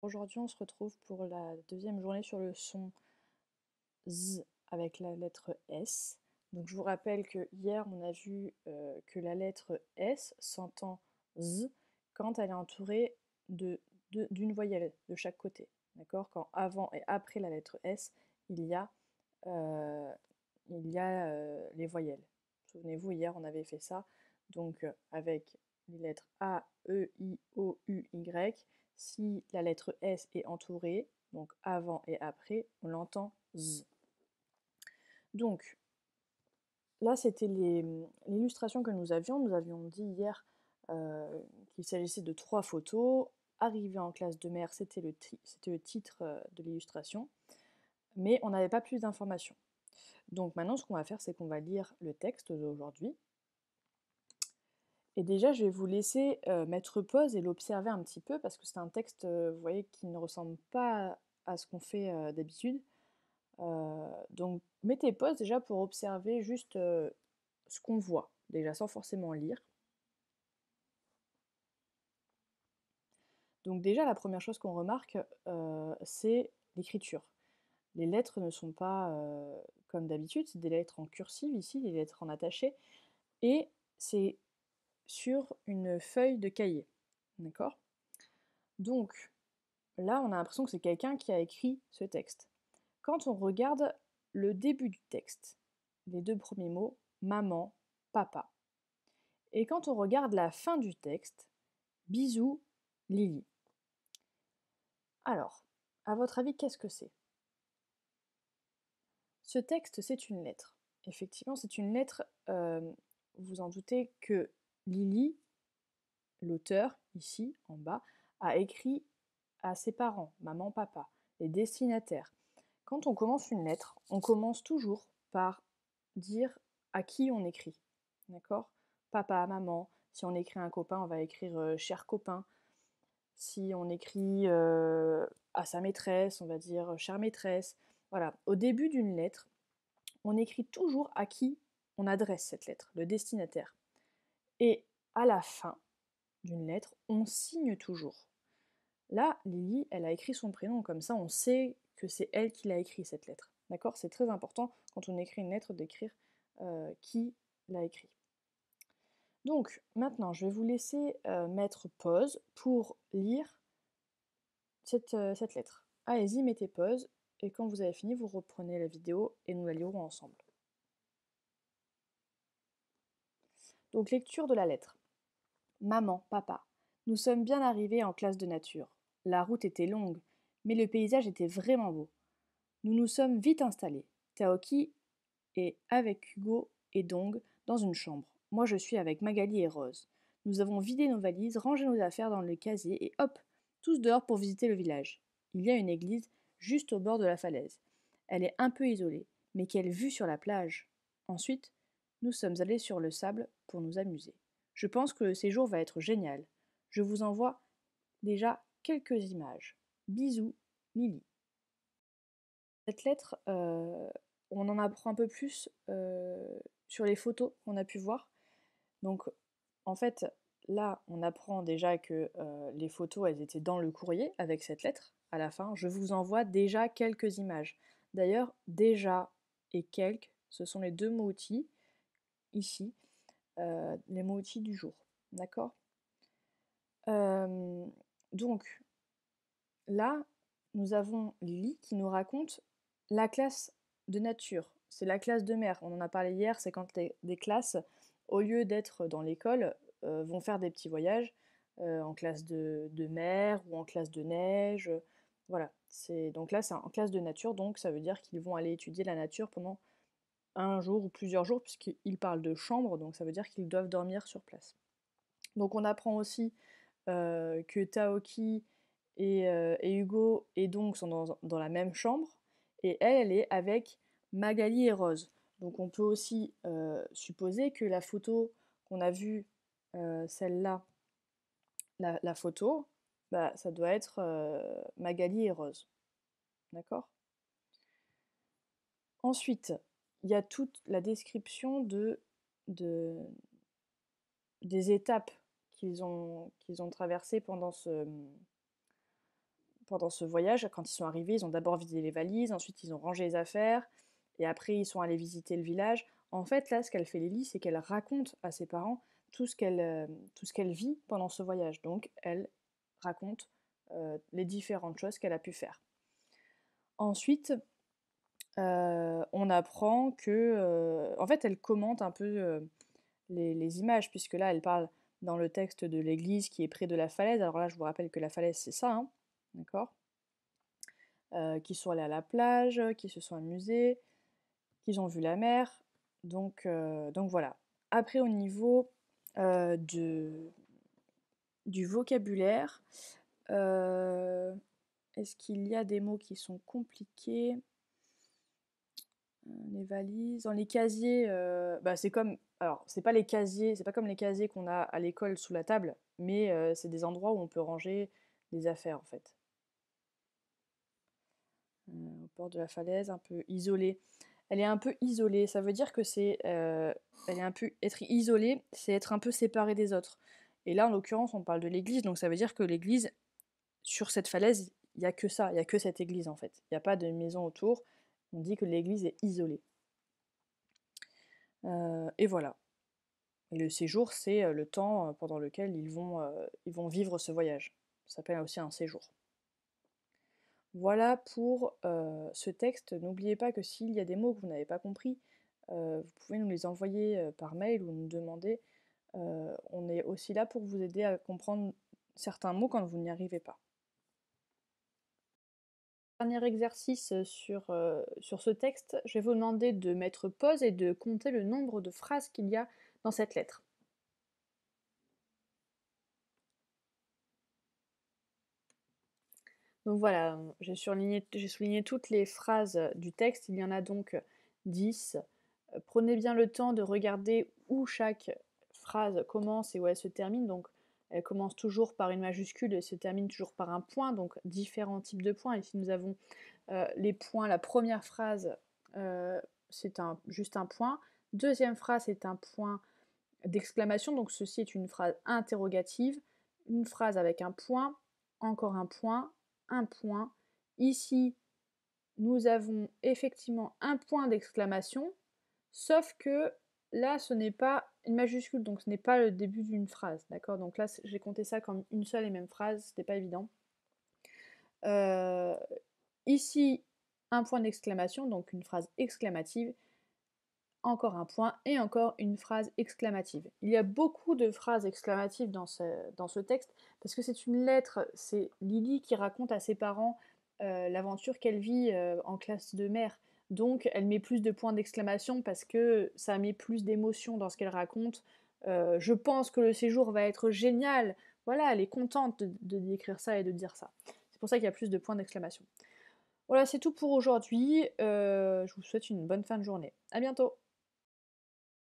Aujourd'hui, on se retrouve pour la deuxième journée sur le son Z avec la lettre S. Donc je vous rappelle que hier, on a vu que la lettre S s'entend Z quand elle est entourée d'une voyelle de chaque côté. D'accord? Quand avant et après la lettre S, il y a, euh, les voyelles. Souvenez-vous, hier, on avait fait ça. Donc avec les lettres A, E, I, O, U, Y, si la lettre S est entourée, donc avant et après, on l'entend Z. Donc là, c'était l'illustration que nous avions. Nous avions dit hier qu'il s'agissait de 3 photos. Arrivé en classe de mer, c'était le titre de l'illustration, mais on n'avait pas plus d'informations. Donc maintenant, ce qu'on va faire, c'est qu'on va lire le texte d'aujourd'hui. Et déjà, je vais vous laisser mettre pause et l'observer un petit peu, parce que c'est un texte, vous voyez, qui ne ressemble pas à ce qu'on fait d'habitude. Donc mettez pause déjà pour observer juste ce qu'on voit, déjà sans forcément lire. Donc déjà, la première chose qu'on remarque, c'est l'écriture. Les lettres ne sont pas comme d'habitude, c'est des lettres en cursive ici, des lettres en attaché, et c'est sur une feuille de cahier. D'accord? Donc là, on a l'impression que c'est quelqu'un qui a écrit ce texte. Quand on regarde le début du texte, les 2 premiers mots, maman, papa. Et quand on regarde la fin du texte, bisous, Lily. Alors, à votre avis, qu'est-ce que c'est? Ce texte, c'est une lettre. Effectivement, c'est une lettre, vous en doutez, que Lily, l'auteur, ici, en bas, a écrit à ses parents, maman, papa, les destinataires. Quand on commence une lettre, on commence toujours par dire à qui on écrit. D'accord? Papa, maman. Si on écrit à un copain, on va écrire cher copain. Si on écrit à sa maîtresse, on va dire chère maîtresse. Voilà. Au début d'une lettre, on écrit toujours à qui on adresse cette lettre, le destinataire. Et à la fin d'une lettre, on signe toujours. Là, Lily, elle a écrit son prénom, comme ça on sait que c'est elle qui l'a écrit cette lettre. D'accord? C'est très important quand on écrit une lettre d'écrire qui l'a écrit. Donc maintenant, je vais vous laisser mettre pause pour lire cette lettre. Allez-y, mettez pause, et quand vous avez fini, vous reprenez la vidéo et nous la lirons ensemble. Donc lecture de la lettre. Maman, papa, nous sommes bien arrivés en classe de nature. La route était longue, mais le paysage était vraiment beau. Nous nous sommes vite installés, Taoki est avec Hugo et Dong dans une chambre. Moi je suis avec Magali et Rose. Nous avons vidé nos valises, rangé nos affaires dans le casier et hop, tous dehors pour visiter le village. Il y a une église juste au bord de la falaise. Elle est un peu isolée, mais quelle vue sur la plage. Ensuite, nous sommes allés sur le sable pour nous amuser. Je pense que le séjour va être génial. Je vous envoie déjà quelques images. Bisous, Lily. Cette lettre, on en apprend un peu plus sur les photos qu'on a pu voir. Donc, en fait, là, on apprend déjà que les photos, elles étaient dans le courrier avec cette lettre. À la fin, je vous envoie déjà quelques images. D'ailleurs, déjà et quelques, ce sont les 2 mots-outils, ici, les mots-outils du jour. D'accord? Donc, là, nous avons Lily qui nous raconte la classe de nature. C'est la classe de mer. On en a parlé hier, c'est quand des classes, au lieu d'être dans l'école, vont faire des petits voyages en classe de mer ou en classe de neige. Voilà. Donc là, c'est en classe de nature, donc ça veut dire qu'ils vont aller étudier la nature pendant un jour ou plusieurs jours, puisqu'ils parlent de chambre, donc ça veut dire qu'ils doivent dormir sur place. Donc on apprend aussi que Taoki et Hugo et donc sont dans la même chambre, et elle est avec Magali et Rose. Donc on peut aussi supposer que la photo qu'on a vue, celle-là, la photo, bah, ça doit être Magali et Rose. D'accord? Ensuite, il y a toute la description de, des étapes qu'ils ont traversées pendant ce voyage, quand ils sont arrivés, ils ont d'abord vidé les valises, ensuite ils ont rangé les affaires, et après ils sont allés visiter le village. En fait, là, ce qu'elle fait Lily, c'est qu'elle raconte à ses parents tout ce qu'elle vit pendant ce voyage. Donc, elle raconte les différentes choses qu'elle a pu faire. Ensuite, on apprend que, en fait, elle commente un peu les images, puisque là, elle parle dans le texte de l'église qui est près de la falaise. Alors là, je vous rappelle que la falaise, c'est ça, hein, d'accord? Qui sont allés à la plage, qui se sont amusés, qu'ils ont vu la mer. Donc voilà. Après, au niveau du vocabulaire, est-ce qu'il y a des mots qui sont compliqués? Les valises, dans les casiers, bah, c'est comme, alors c'est pas les casiers, c'est pas comme les casiers qu'on a à l'école sous la table, mais c'est des endroits où on peut ranger des affaires en fait. Au bord de la falaise, un peu isolée. Elle est un peu isolée, ça veut dire que elle est un peu, être isolée, c'est être un peu séparée des autres. Et là, en l'occurrence, on parle de l'église, donc ça veut dire que l'église, sur cette falaise, il n'y a que ça, il n'y a que cette église en fait. Il n'y a pas de maison autour, on dit que l'église est isolée. Et voilà. Et le séjour, c'est le temps pendant lequel ils vont vivre ce voyage. Ça s'appelle aussi un séjour. Voilà pour ce texte. N'oubliez pas que s'il y a des mots que vous n'avez pas compris, vous pouvez nous les envoyer par mail ou nous demander. On est aussi là pour vous aider à comprendre certains mots quand vous n'y arrivez pas. Dernier exercice sur ce texte, je vais vous demander de mettre pause et de compter le nombre de phrases qu'il y a dans cette lettre. Donc voilà, j'ai souligné toutes les phrases du texte, il y en a donc 10. Prenez bien le temps de regarder où chaque phrase commence et où elle se termine. Donc elle commence toujours par une majuscule et se termine toujours par un point, donc différents types de points. Ici nous avons les points, la première phrase c'est juste un point, deuxième phrase c'est un point d'exclamation, donc ceci est une phrase interrogative, une phrase avec un point, encore un point, un point. Ici, nous avons effectivement un point d'exclamation, sauf que là, ce n'est pas une majuscule, donc ce n'est pas le début d'une phrase, d'accord? Donc là, j'ai compté ça comme une seule et même phrase, c'était pas évident. Ici, un point d'exclamation, donc une phrase exclamative, encore un point et encore une phrase exclamative. Il y a beaucoup de phrases exclamatives dans ce texte parce que c'est une lettre, c'est Lily qui raconte à ses parents l'aventure qu'elle vit en classe de mer. Donc elle met plus de points d'exclamation parce que ça met plus d'émotion dans ce qu'elle raconte. Je pense que le séjour va être génial. Voilà, elle est contente de décrire ça et de dire ça. C'est pour ça qu'il y a plus de points d'exclamation. Voilà, c'est tout pour aujourd'hui. Je vous souhaite une bonne fin de journée. À bientôt!